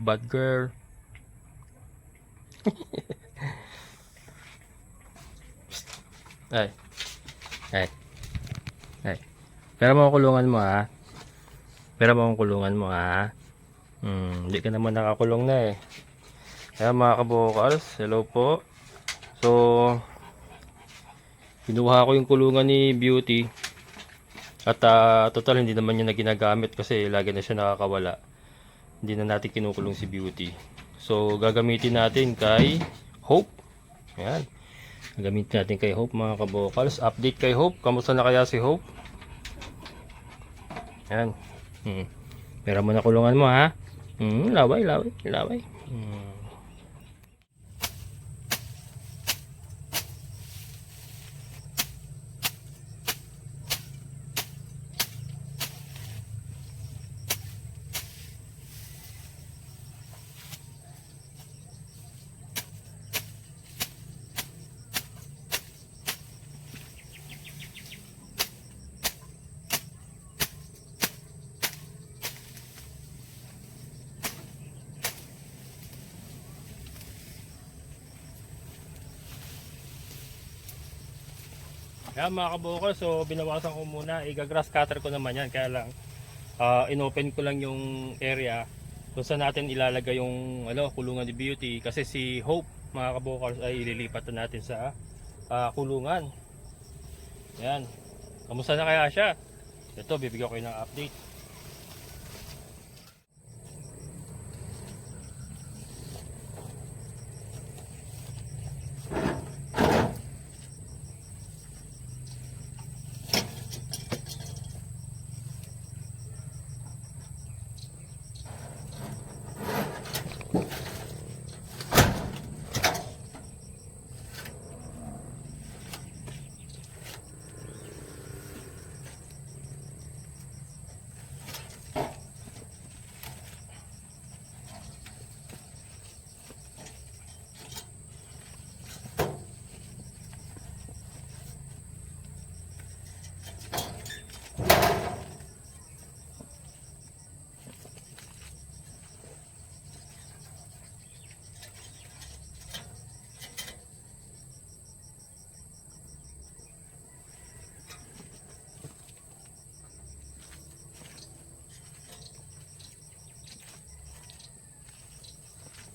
bad girl. Ay. Ay. Ay. Pero mo kulungan mo ha. Pero mo kulungan mo ha. Hindi ka naman nakakulong na eh. Kaya mga kabokals, hello po. So, kinuha ko yung kulungan ni Beauty. At total hindi naman niya na ginagamit kasi lagi na siya nakakawala. Hindi na natin kinukulong si Beauty. So, gagamitin natin kay Hope. Ayan. Gagamitin natin kay Hope mga kabokals. Update kay Hope. Kamusta na kaya si Hope? Ayan. Pero mo na kulungan mo ha. Laway. Kaya mga kabukal, so binawasan ko muna, i-grass cutter ko naman yan, kaya lang inopen ko lang yung area kung saan natin ilalagay yung kulungan ni Beauty, kasi si Hope mga kabukal ay ililipat na natin sa kulungan. Yan, kamusta na kaya siya? Ito, bibigyan ko kayo ng update.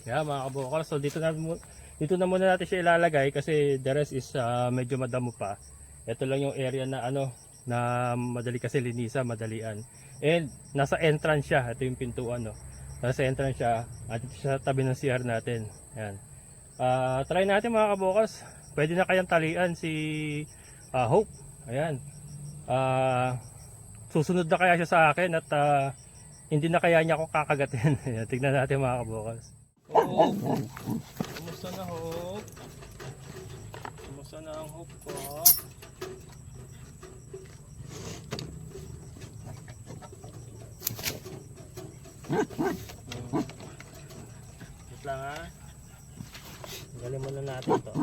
Yan mga kabukal, so dito na muna natin siya ilalagay kasi the rest is medyo madamo pa. Ito lang yung area na na madali kasi linisa, madalian. And nasa entrance siya, ito yung pintuan Nasa entrance siya at ito sa tabi ng CR natin. Yan. Try natin mga kabukas. Pwede na kayang talian si Hope. Ayan. Susunod na kaya siya sa akin at hindi na kaya niya ako kakagatin. Tignan natin mga kabukas. Hope, kumusta na Hope? Kumusta na ang Hope ko? Wait lang ha. Galing muna natin to.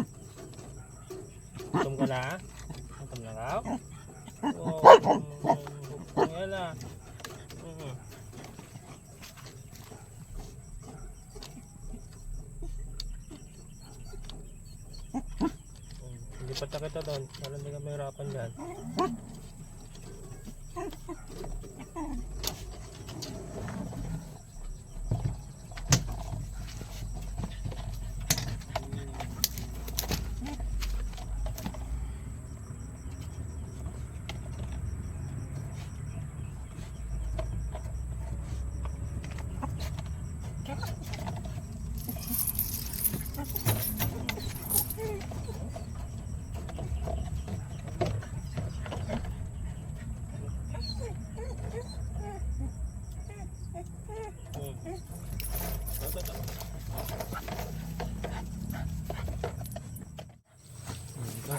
Gutom ka na? Gutom na ka? Oh, yan na. Lipat na kita doon, para hindi ka mahirapan dyan.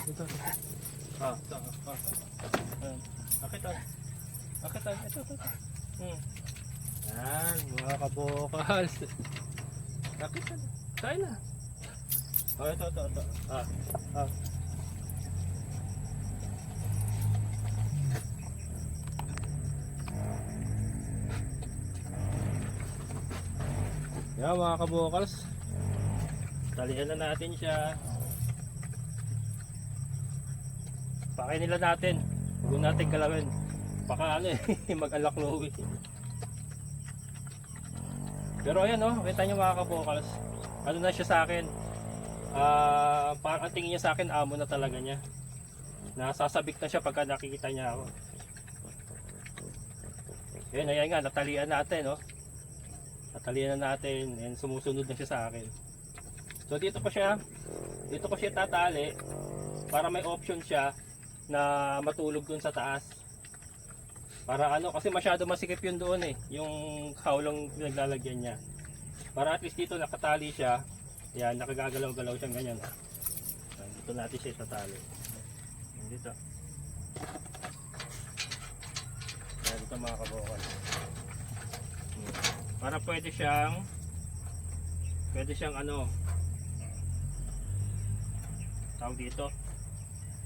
Ito. Akit. Ito. Yan, mga kabokals. Akit na. Kain na. Ito. Yan mga kabokals. Talian na natin siya. Pakainin nila natin. Huwag natin galawin. Baka ano mag-alaklowi. Pero ayan kita nyo mga kabokals. Ano na siya sa akin. Parang ang tingin niya sa akin, amo na talaga niya. Nasasabik na siya pagka nakikita niya ako. Ayan nga, natalian natin Natalian na natin and sumusunod na siya sa akin. So dito ko siya tatali para may option siya na matulog dun sa taas. Para kasi masyado masikip yun doon yung hawlong naglalagyan niya. Para at least dito nakatali siya. Yan, nakagagalaw-galaw siyang ganyan. Dito natin siya itatali. Dito. Yan, dito mga kabokal. Para pwede siyang tawag dito,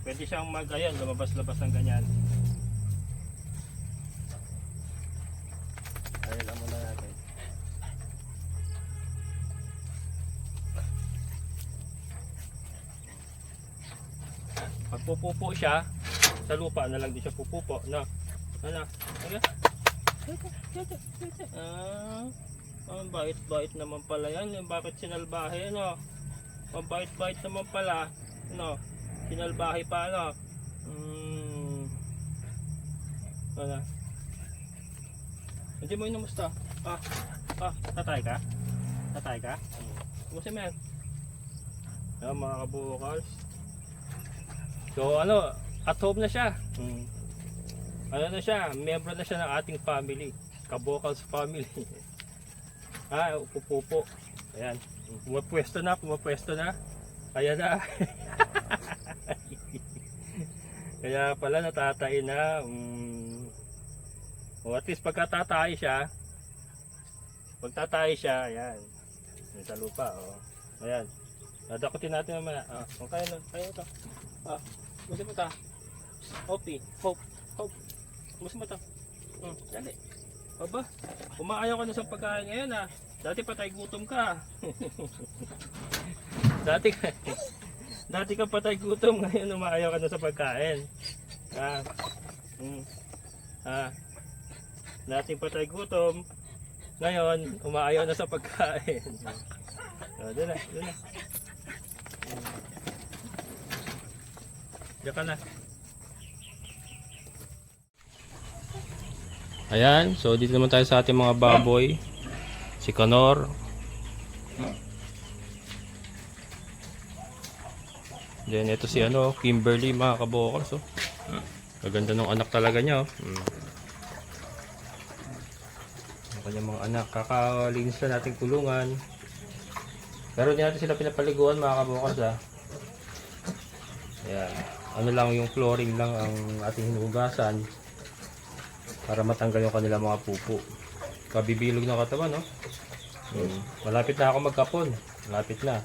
pwede siyang lumabas-labas ng ganyan. Ayun lang muna natin. Pag pupupo siya sa lupa na lang din siya pupupo ang bait-bait naman pala yan. Bakit sinalbahe ang bait-bait naman pala sinalbahe pa hindi mo inumusta. Tatay ka? Kumusta mo yan? Mga kabukals. So at home na siya. Na siya, member na siya ng ating family, Kabokals family. Upo-upo. Ayan, pumapwesto na. Ayan na. Kaya pala natatain na. At least pagkatatai siya, ayan, sa lupa. Ayan, dadakutin natin mamaya. Kaya ito. Gusto mo ito? Hope. Gusto mo ito? Dali. Aba, umaayaw ka na sa pagkain ngayon Dati patay gutom ka. Dati ka patay gutom, ngayon umaayaw ka na sa pagkain. Dati patay gutom, ngayon umaayaw na sa pagkain. Doon na. Diyan ka na. Ayan, so dito naman tayo sa ating mga baboy. Si Conor. Then ito si Kimberly mga kabokals. Kaganda ng anak talaga niya. Ang kanyang mga anak. Kakalinis na natin kulungan. Pero hindi natin sila pinapaliguan mga kabokals Ayan. Ano lang yung flooring lang ang ating hinugasan para matanggal yung kanilang mga pupo. Kabibilog ng katawan malapit na ako magkapon. Malapit na.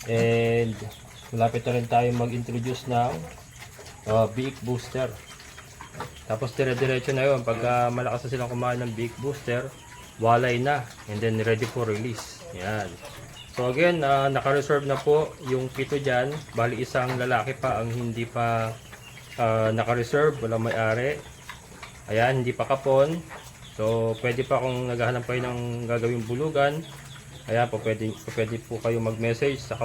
And malapit na rin tayo mag-introduce ng Big Booster. Tapos dire-diretso na yun. Pagka malakas na silang kumain ng Big Booster, walay na. And then ready for release. Yan. So again, naka-reserve na po yung 7 dyan. Bali isang lalaki pa ang hindi pa naka-reserve. Walang may-ari. Ayan, hindi pa kapon. So pwede pa kung naghahanap kayo ng gagawing bulugan. Ayan po, pwede po kayo mag-message sa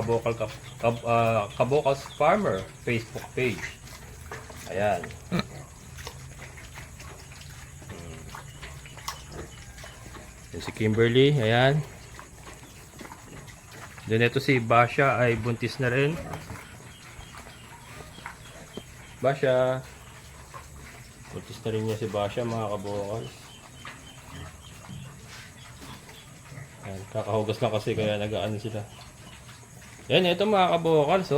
Kabokals Farmer Facebook page. Ayan. Yan si Kimberly, ayan. Then ito si Basha ay buntis na rin. Basha. Buntis na rin niya si Basha mga kabokals. Ayan, kakahugas lang kasi kaya nag-aano sila. Yan, ito mga kabokals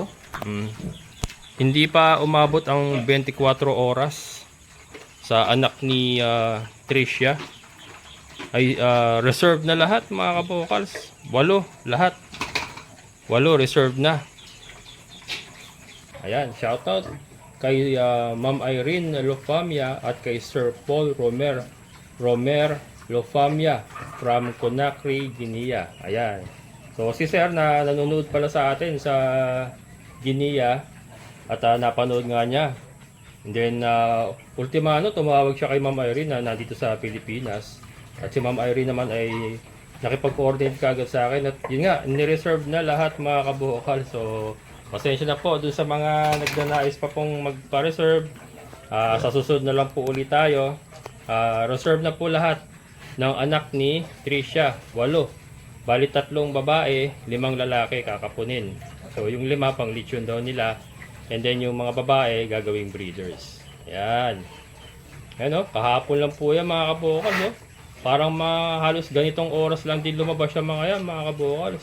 Hindi pa umabot ang 24 oras sa anak ni Tricia. Ay reserve na lahat mga kabokals. 8 lahat. 8 reserve na. Ayan, shoutout kay Ma'am Irene Lofamia at kay Sir Paul Romer Lofamia from Conakry, Guinea. Ayan. So si Sir na nanonood pala sa atin sa Guinea at napanood nga niya. And then ultima ano, tumawag siya kay Ma'am Irene na nandito sa Pilipinas. At si Ma'am Irene naman ay nakipag-coordinate kagad sa akin at yun nga, ni-reserve na lahat mga kabukal. So pasensya na po dun sa mga nagnanais pa pong magpa-reserve. Sa susunod na lang po ulit tayo. Reserve na po lahat ng anak ni Tricia, 8. Bali 3 babae, 5 lalaki kakapunin. So yung 5 pang lechon daw nila. And then yung mga babae gagawing breeders. Yan. Ano, kahapon lang po yan mga kabukal, no? Parang halos ganitong oras lang din lumabas yung mga yan mga kabukal.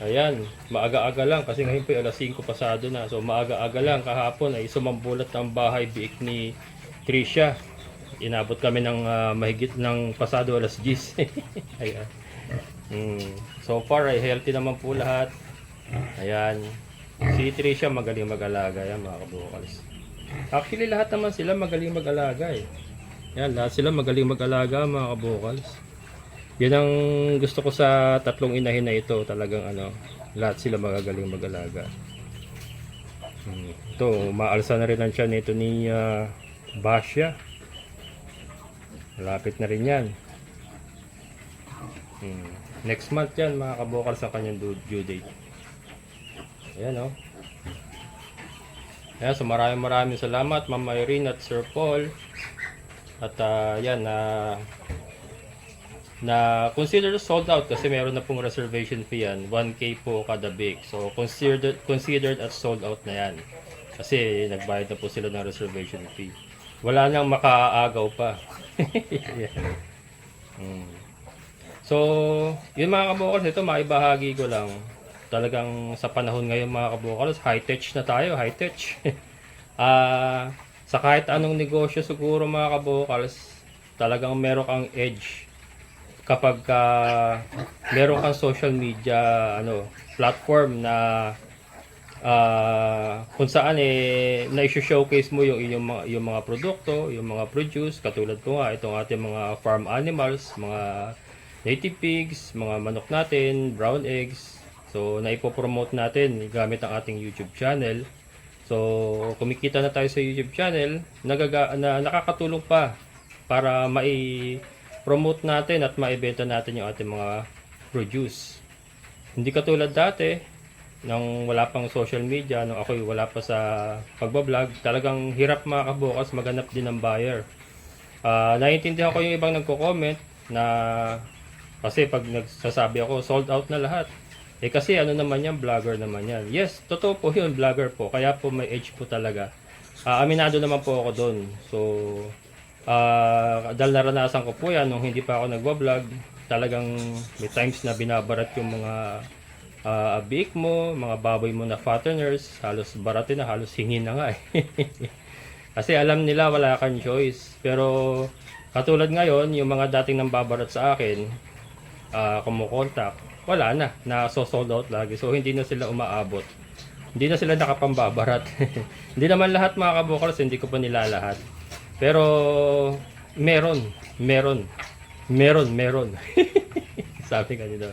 Ayan, maaga-aga lang kasi ngayon po alas 5 pasado na. So maaga-aga lang kahapon ay sumambulat ang bahay biik ni Tricia. Inabot kami ng mahigit ng pasado alas 10. Ayan. So far ay healthy naman po lahat. Ayan. Si Tricia magaling mag-alaga yan mga kabukals. Actually lahat naman sila magaling mag-alaga eh. Yan, lahat sila magaling mag-alaga mga kabukals. Yan ang gusto ko sa 3 inahin na ito. Talagang ano, lahat sila magagaling mag-alaga. Ito, maalsa na rin ang tiyan nito ni Basya. Malapit na rin yan. Next month yan mga kabukal sa kanyang due date. Ayan o. Ayan, so maraming salamat Ma'am Irene at Sir Paul. At yan na consider sold out kasi meron na pong reservation fee yan. 1K po kada big. So considered as sold out na yan. Kasi nagbayad na po sila ng reservation fee. Wala nang makaagaw pa. Yan. So, yun mga kabukals, ito maibahagi ko lang. Talagang sa panahon ngayon mga kabukals, high-tech na tayo, high-tech. Sa kahit anong negosyo siguro mga kabukals, talagang meron kang edge kapag meron kang social media platform na kung saan na-showcase mo yung mga produkto, yung mga produce, katulad ko nga itong ating mga farm animals, mga native pigs, mga manok natin, brown eggs. So naipopromote natin gamit ang ating YouTube channel. So kumikita na tayo sa YouTube channel, nakakatulong pa para mai-promote natin at maibenta natin yung ating mga produce. Hindi katulad dati nung wala pang social media, nung ako wala pa sa pagbablog, talagang hirap mga kabukas maghanap din ng buyer. Naiintindihan ko yung ibang nagko-comment na kasi pag nagsasabi ako sold out na lahat. Kasi ano naman yan, vlogger naman yan. Yes, totoo po yun, vlogger po. Kaya po may edge po talaga. Aminado naman po ako doon. So, dahil naranasan ko po yan nung hindi pa ako nagwa-vlog, talagang may times na binabarat yung mga biik mo, mga baboy mo na fatteners, halos baratin na, halos hingin na nga eh. Kasi alam nila wala kang choice. Pero katulad ngayon, yung mga dating nambabarat sa akin, kumukontak, wala na sold out lagi. So hindi na sila umaabot. Hindi na sila nakapambabarat. Hindi naman lahat mga kabukals, hindi ko pa nila lahat. Pero meron. Sabi kanina.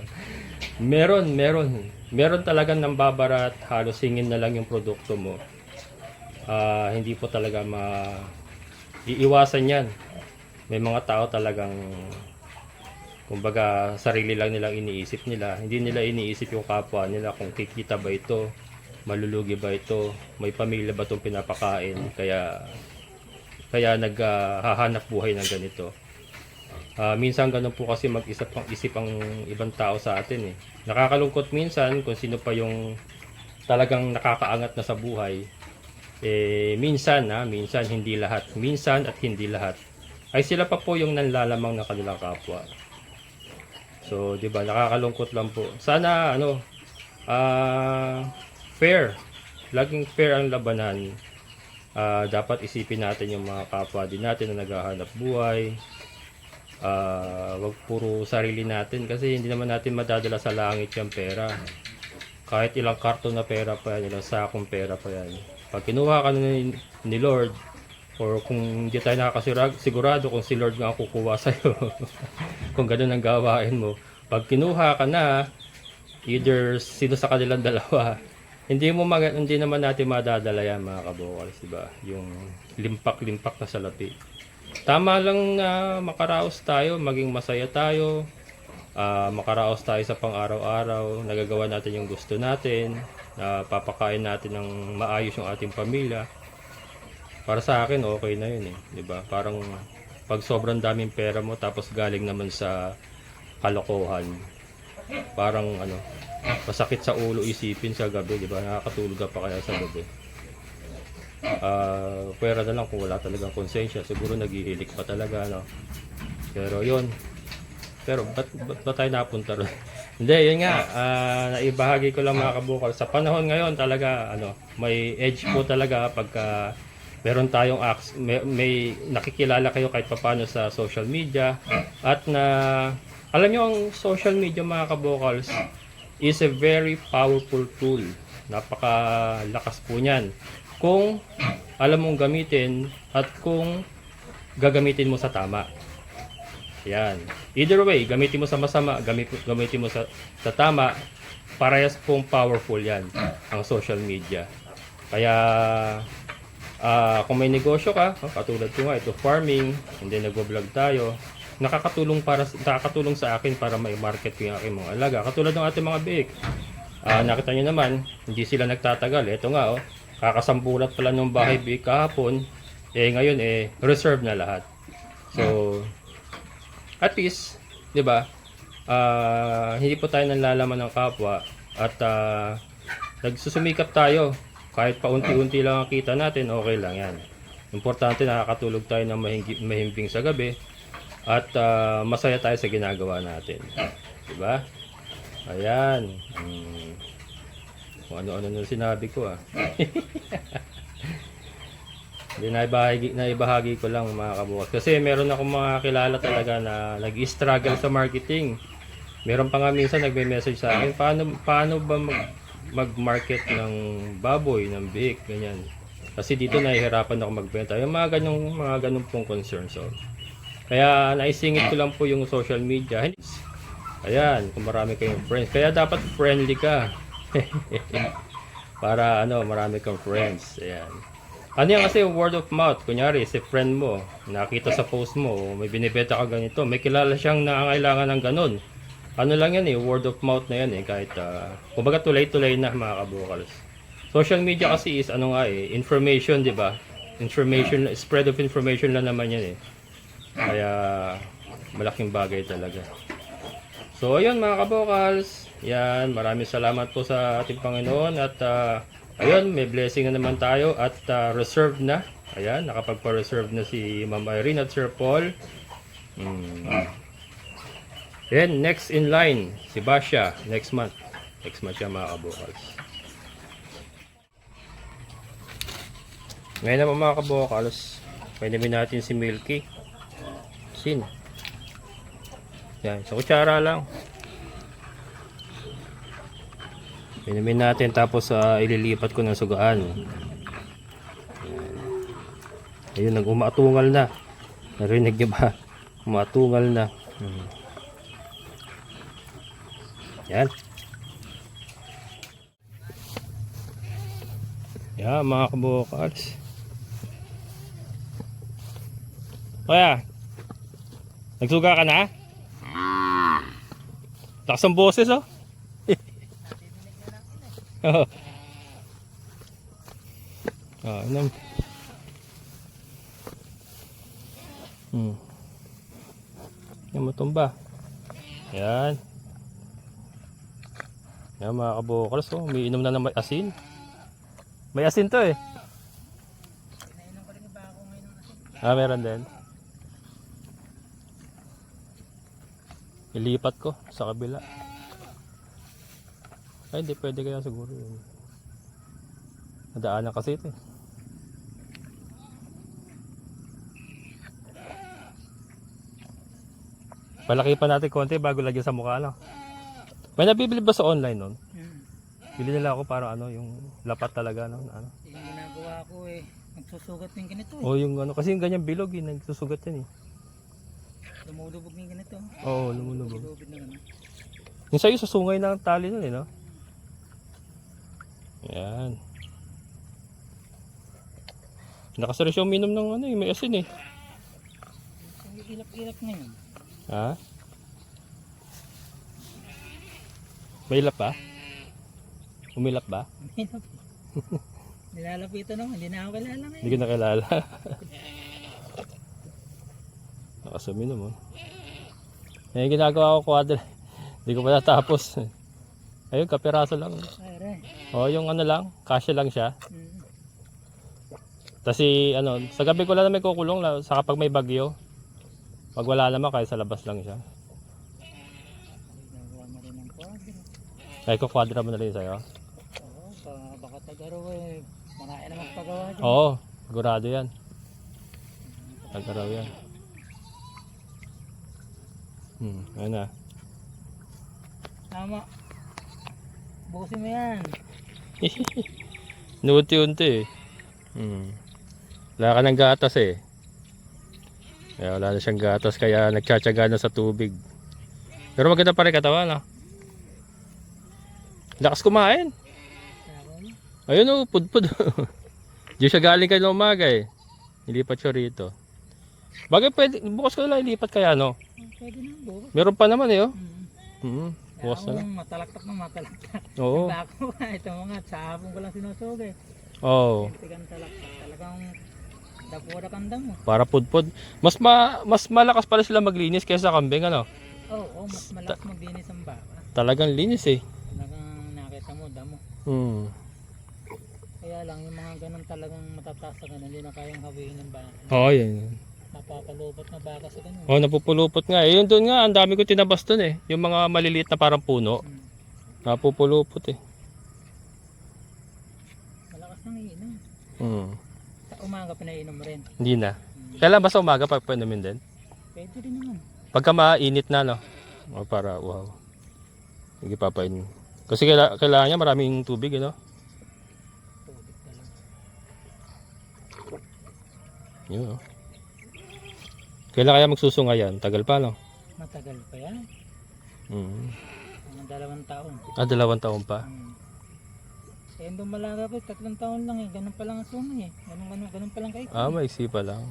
Meron talagang nambabarat, halos hingin na lang yung produkto mo. Hindi po talaga iiwasan yan. May mga tao talagang kumbaga sarili lang nilang iniisip nila. Hindi nila iniisip yung kapwa nila kung kikita ba ito, malulugi ba ito, may pamilya ba itong pinapakain, kaya naghahanap buhay ng ganito. Minsan ganun po kasi mag-isip ang ibang tao sa atin eh. Nakakalungkot minsan kung sino pa yung talagang nakakaangat na sa buhay. Minsan hindi lahat. Minsan at hindi lahat. Ay sila pa po yung nanlalamang ng kanilang kapwa. So, 'di ba? Nakakalungkot lang po. Sana fair. Laging fair ang labanan. Dapat isipin natin yung mga kapwa din natin na naghahanap buhay. Wag puro sarili natin kasi hindi naman natin madadala sa langit yung pera. Kahit ilang karton na pera pa yan, ilang sakong pera pa yan. Pag kinuha ka ni Lord, or kung hindi tayo nakakasigurado kung si Lord nga ang kukuha sa'yo, kung ganun ang gawain mo, pag kinuha ka na, either sino sa kanilang dalawa, hindi naman natin madadala yan mga kabokals, diba? Yung limpak-limpak na salapi. Tama lang na makaraos tayo, maging masaya tayo, makaraos tayo sa pang-araw-araw, nagagawa natin yung gusto natin, papakain natin ng maayos yung ating pamilya. Para sa akin, okay na yun eh. Diba? Parang pag sobrang daming pera mo tapos galing naman sa kalokohan, parang masakit sa ulo isipin sa gabi, diba? Nakakatulog ka pa kaya sa gabi. Pwera na lang kung wala talagang konsensya, siguro naghihilik pa talaga, no? Pero yun, ba't tayo napunta ron? Hindi, yun nga, naibahagi ko lang mga kabukal. Sa panahon ngayon talaga, may edge po talaga pagka meron tayong may nakikilala kayo kahit paano sa social media, at alam nyo, ang social media mga kabukals is a very powerful tool. Napakalakas po niyan kung alam mong gamitin at kung gagamitin mo sa tama. Yan. Either way, gamitin mo sa masama, gamitin mo sa tama, parehas pong powerful yan ang social media. Kaya kung may negosyo ka, katulad ko nga, ito farming, hindi nagbo-vlog tayo, nakakatulong sa akin para mai-market ko yung aking mga alaga. Katulad ng ating mga biik. Nakita nyo naman, hindi sila nagtatagal. Ito nga, kakasambulat pala ng bahay biik kahapon, ngayon reserve na lahat. So, at least, 'di ba? Hindi po tayo nanlalaman ng kapwa at nagsusumikap tayo. Kahit paunti-unti lang ang kita natin, okay lang 'yan. Importante nakakatulog tayo ng mahimbing sa gabi at masaya tayo sa ginagawa natin. 'Di ba? Ayan. Kung ano-ano na sinabi ko Hindi, naibahagi ko lang mga kabukas. Kasi meron akong mga kilala talaga na nag-struggle sa marketing. Meron pa nga minsan nagme-message sa akin, paano ba mag-market ng baboy, ng biik, ganyan. Kasi dito nahihirapan ako magbenta. Yung mga ganung pong concern. So, kaya naisingit ko lang po yung social media. Ayan, kung marami kayong friends. Kaya dapat friendly ka. Para marami kang friends. Ayan. Ano yan kasi word of mouth. Kunyari, si friend mo, nakita sa post mo, may binibenta ka ganito, may kilala siyang nangangailangan ng ganun. Ano lang yan word of mouth na yan kahit, kumbaga tulay-tulay na mga kabukals. Social media kasi is information, di ba? Information, spread of information lang naman yan Kaya, malaking bagay talaga. So, ayun mga kabukals. Yan, maraming salamat po sa ating Panginoon at, ayun, may blessing na naman tayo at reserve na. Ayan, nakapagpa-reserve na si Ma'am Irene at Sir Paul. Then, next in line, si Basha, next month. Next month siya mga kabukals. Ngayon naman mga kabukals, pwede natin si Milky. Sin. Yan, sa kutsara lang. Pinamin natin tapos ililipat ko ng sugaan. Ayun, nag-umatungal na. Narinig niyo ba? Umatungal na. Yan. Yan mga kabukals. Kaya, nagsuga ka na? Lakas ang boses Oo. Yan matumba. Yan. Yan mga kabukals, umiinom na ng may asin. May asin to meron din. Ilipat ko sa kabila. Ay, hindi pwede kaya siguro yun. Nadaanan kasi ito Palaki pa natin konti bago lagyan sa mukha, May nabibili ba sa online nun? Bili nila ako para ano, yung lapat talaga. No? Ano. Yung ginagawa ko eh. Nagsusugat ng ganito eh. O yung ano, kasi yung ganyan bilog, nagsusugat yan eh. Lumulubog ng ganito. Oo, lumulubog. Lumulubog na ano. Yung sa'yo, susungay ng tali nun eh, no? Yan. Nakasarap siya uminom ng ano, may asin eh. Ang ilap-ilap ngayon. Ha? May ilap ba? Umilap ba? Ilap. Nilalapitan naman, hindi na ako kilala ngayon. Hindi ko nakilala. Nakasumi naman. Eh, ginagawa ko quadra. Hindi ko pa natapos. Ayun, kapiraso lang. Ayun. O, yung ano lang, kasya lang siya. Mm. Kasi ano, sa gabi ko lang na may kukulong sa kapag may bagyo. Pag wala naman, kaya sa labas lang siya. Nagawa mo rin ng quadro. Kaya ko quadra mo na rin sa'yo. Oo, baka tagaraw eh. Marami naman pagawa dyan. Oo, sigurado yan. Tagaraw yan. Ayun na. Tama. Bukusin mo yan. Unti-unti eh. Wala ka ng gatas eh. Kaya wala na siyang gatas kaya nagtsatsaga na sa tubig. Pero maganda pa rin katawan ah. Lakas kumain. Ayun oh, pudpud. Di siya galing kayo ng umaga eh. Ilipat siya rito. Bagay pwede, bukas ko lang ilipat kaya no? Pwede na bukas. Meron pa naman eh oh. Bukas na Kaya lang. matalaktak na matalaktak. Oo. Bako ito mga sa hapon ko lang sinusugay. Oo. Tigang talaktak. Talagang dapura kanda mo. Para pudpud. Mas malakas pala sila maglinis kaysa kambing ano? Oo, mas malakas maglinis ang baka. Talagang linis eh. Talagang nakita mo, damo. Kaya lang yung mga ganun talagang matataas sa ganun, hindi na kayang hawiin ng baka. Oo, yan. Napapalupot na baka sa ganun. Oh, napupulupot nga. Eh, yun doon nga, ang dami ko tinabas doon eh. Yung mga maliliit na parang puno. Napupulupot eh. Malakas nang iinom. Sa umaga pinainom rin. Hindi na. Kailan ba sa umaga pa painumin din? Pwede rin naman. Pagka mainit na, no? O para, wow. Sige, papainom. Kasi kailangan niya maraming tubig, no? Tubig talaga. Yun, oh. Kailan kaya magsusungayan? Tagal pa, no? Matagal pa yan. Mga 2 taon. 2 taon pa. Eh, doon malaga pa, 3 taon lang eh. Ganun pa lang ang sumay eh. Ganun pa lang kayo. Maiksi pa lang.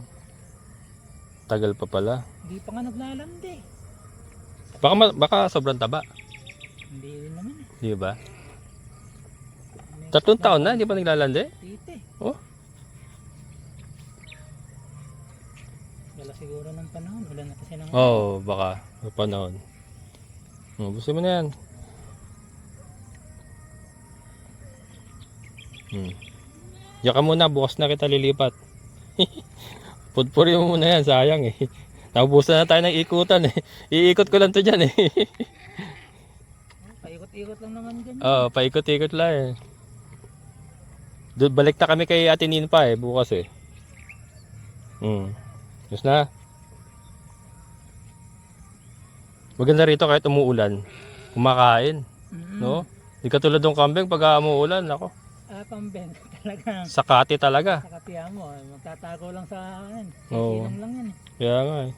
Tagal pa pala. Hindi pa nga naglalandi. Baka sobrang taba. Hindi rin naman eh. Di ba? 3 taon na, hindi pa naglalandi? Tite. Oh. Wala siguro ng panahon. Wala na kasi ng... Oo, baka. May panahon. Busin mo na yan. Diyan ka muna, bukas na kita lilipat. Pudpuri mo muna yan, sayang eh. Nabubusan na tayo ng ikutan eh. Iikot ko lang to dyan eh. Paikot-ikot lang naman dyan. Oo, paikot-ikot lang eh. Balik na kami kay Ate Ninpa eh, bukas eh. Yes na. Maganda rito kahit umuulan. Kumakain. No? Di katulad ng kambing pag umuulan, ako. Pambeng talaga. Sakati talaga. Sa katiya mo, magtatago lang sa akin. Oo. Inom lang yan eh. Kaya nga eh.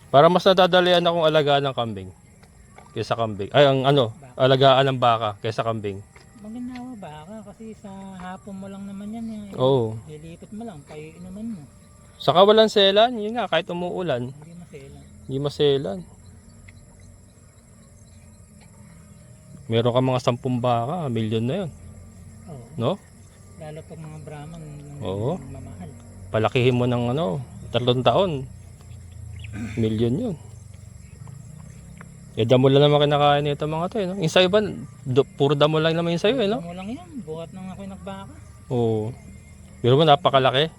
Para mas nadadalian akong alagaan ng kambing kaysa kambing. Ay, ang ano, alagaan ng baka kaysa kambing. Maginawa baka kasi sa hapon mo lang naman yan eh. Oo. Lilipit mo lang, paiinuman mo. Saka walang selan, yun nga, kahit umuulan, Hindi maselan. hindi maselan. Meron ka mga 10 baka, milyon na yun. Oo. No? Lalo pag mga Brahman, Oo. mamahal. Palakihin mo ng ano, 3 taon. Milyon yun. Eh, damo lang naman kinakain nito mga to, eh, no? Yung sayo ba, puro damo lang naman yung sayo, eh, no? Mo lang yan, buhat nang ako'y nagbaka. Oo. Pero mo, napakalaki.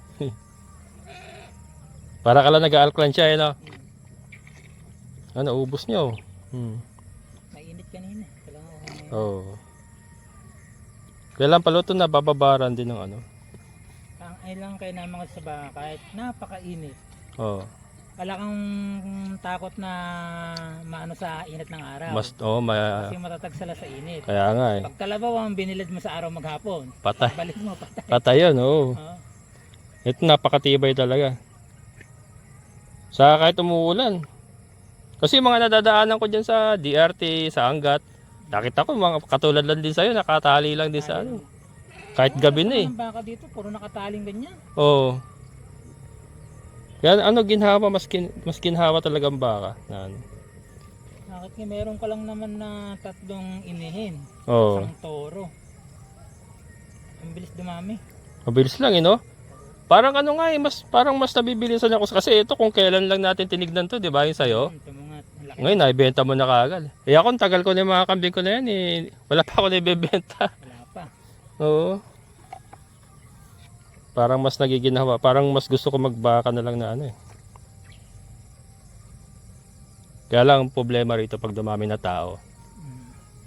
Para ka lang nag-alkaline siya, eh, no? Naubos niyo. Mainit kanina. Kailangan ako ngayon. Oo. Kailan paluto na, bababaran din ng ano. Ang ay lang kayo naman sa baka kahit napakainit. Oo. wala kang takot na maano sa init ng araw. Kasi matatag sila sa init. Kaya nga eh. Pag kalabaw ang binilid mo sa araw maghapon, Patay. balik mo patay. Patay yun, oo. Oo. Ito napakatibay talaga. Sa kahit umuulan. Kasi yung mga nadadaanan ko dyan sa DRT, sa Angat, nakita ko mga katulad lang din sa'yo, nakatali lang din sa ano. Kahit gabi na eh. Ang baka dito, puro nakataling ganyan. Oo. Kaya ano ginhawa, mas ginhawa talaga ang baka. Ano. Bakit nga meron ka lang naman na 3 inihin. Oo. Isang toro. Ang bilis dumami. Mabilis lang eh, no? Parang ano nga eh, parang mas nabibilisan ako. Kasi ito kung kailan lang natin tinignan to, di ba yung sa'yo? Tumungat. Ang laki. Ngayon, naibenta mo na kaagad. Eh ako, ang tagal ko na yung mga kambing ko na yan eh. Wala pa ako na ibebenta. Wala pa. Oo. Parang mas nagiginhawa. Parang mas gusto ko magbaka na lang na ano eh. Kaya lang ang problema rito pag dumami na tao.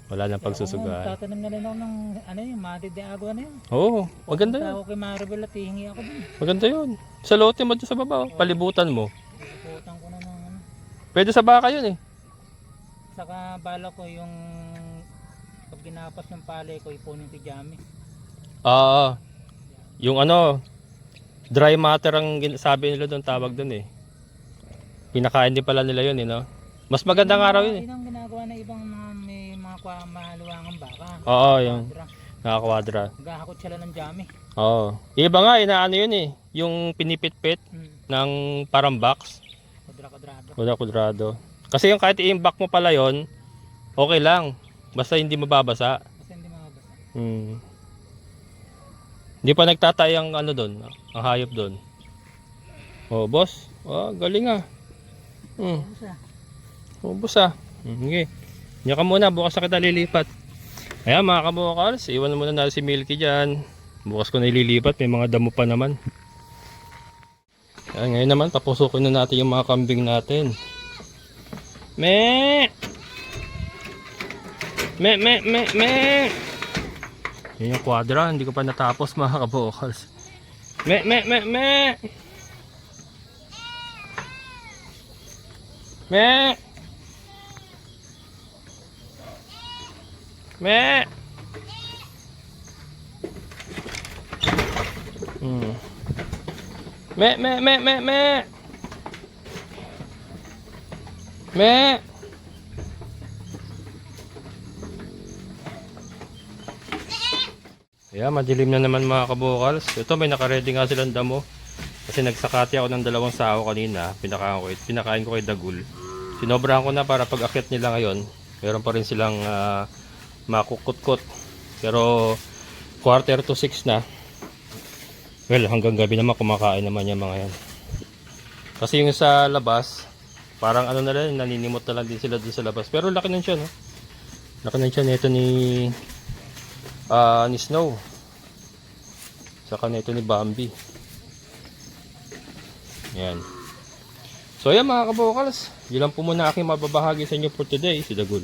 Wala nang pagsusugaan. Tatanim na rin ako ng ano yun, Mati de Agua na yun. Oo, maganda yun. Ako kay Maribel at hihingi ako dun. Maganda yun. Sa lote mo dyan sa baba, oh. Palibutan mo. Iputang ko na ng ano. Pwede sa baka yun eh. Saka bala ko yung pag ginapas ng palay ko, ipunin ko Jami. Yung ano, dry matter ang sabi nila doon, tawag doon eh. Pinakain din pala nila yun eh, no? Mas magandang araw yun eh. Yun ang ginagawa ng ibang mga may mga mahaluangang baka. Oo, yung nakakwadra. Gahakot sila ng Jami. Oo. Iba nga, inaano yun eh. Yung pinipit-pit ng parang box. Kudrado. Kudrado. Kasi yung kahit i-imbak mo pala yon, okay lang. Basta hindi mababasa. Basta hindi mabasa. Hindi pa nagtatay ang ano doon, ang hayop doon. Oh, boss. Oh, galing ah. Boss ah. Okay. Diyan ka muna, bukas na kita lilipat. Ayan mga kabukals, iwan muna natin si Milky dyan. Bukas ko na ililipat, may mga damo pa naman. Ayan, ngayon naman, papusukin na natin yung mga kambing natin. Me! Yan yung quadra, hindi ko pa natapos mga kabukals. Me! Me! Me! Ayan, madilim na naman mga kabukals. Ito may nakaredy nga silang damo. Kasi nagsakati ako ng 2 sao kanina. Pinakain ko kay Dagul. Sinobrahan ko na para pag akyat nila ngayon, meron pa rin silang makukutkot. Pero 5:45 na. Well, hanggang gabi naman kumakain naman yung mga yan. Kasi yung sa labas, parang ano na lang, naninimot na lang din sila dun sa labas. Pero laki ng siya, no? Laki ng siya nito ni Snow. Saka nito ni Bambi. Yan. So yan mga kabukals, yun lang po muna aking mababahagi sa inyo for today. Si Dagul.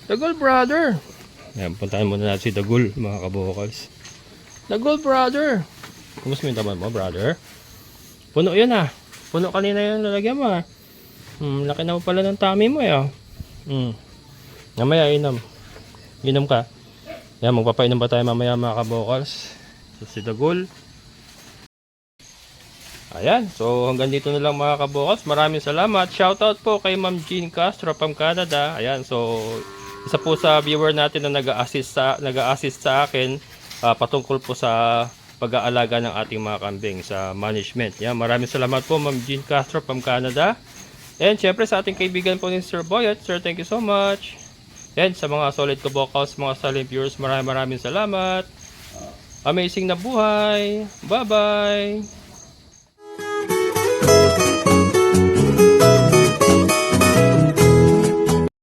Dagul brother! Yan, puntahan muna natin si Dagul mga kabukals. Dagul brother! Kumusta yung taban mo brother? Puno yun ah. Puno kanina yung lalagyan mo ah. Laki na mo pala ng tummy mo eh. Mamaya inom. Inom ka. Yan, magpapainom ba tayo mamaya mga kabukals? So, si Dagul. Ayan, so hanggang dito na lang mga kabukals. Maraming salamat. Shoutout po kay Ma'am Jean Castro from Canada. Ayan, so isa po sa viewer natin na nag-a-assist sa akin patungkol po sa pag-aalaga ng ating mga kambing sa management. Ayan, maraming salamat po Ma'am Jean Castro from Canada. And syempre sa ating kaibigan po ni Sir Boyet. Sir, thank you so much. And sa mga solid kabukals, mga silent viewers, maraming salamat. Amazing na buhay. Bye-bye.